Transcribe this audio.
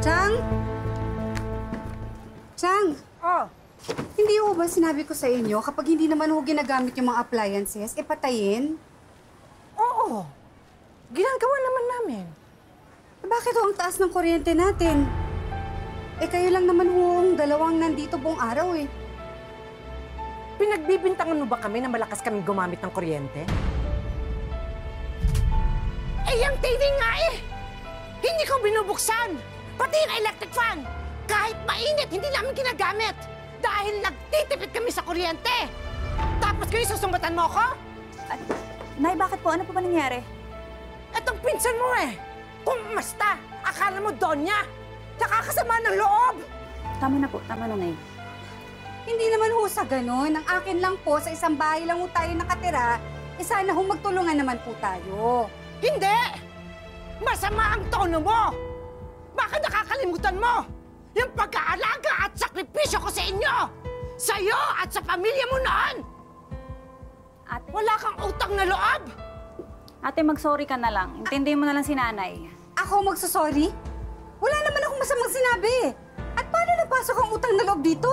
Chang? Chang? Oh. Hindi ho ba sinabi ko sa inyo, kapag hindi naman ho ginagamit yung mga appliances, patayin? Oo. Ginagawa naman namin. Bakit ho ang taas ng kuryente natin? Kayo lang naman ho ang dalawang nandito buong araw eh. Pinagbibintangan mo ba kami na malakas kaming gumamit ng kuryente? Yung TV nga eh! Hindi ko binubuksan! Pati yung electric fan! Kahit mainit, hindi namin ginagamit! Dahil nagtitipid kami sa kuryente! Tapos kayo susumbatan mo ko? Nay, bakit po? Ano po ba nangyari? Etong pinsan mo eh! Kung masta, akala mo Donya! Nakakasama ng loob! Tama na po, tama na, Nay. Hindi naman ho sa ganun. Ang akin lang po, sa isang bahay lang ho tayo nakatira, sana ho magtulungan naman po tayo. Hindi! Masama ang tono mo! Baka nakakalimutan mo yung pag-aalaga at sakripisyo ko sa inyo! Sa'yo at sa pamilya mo noon! Ate, Wala kang utang na loob! ate, mag-sorry ka na lang. Intindihin mo na lang si nanay. Ako magsasorry? Wala naman akong masamang sinabi. At paano napasok ang utang na loob dito?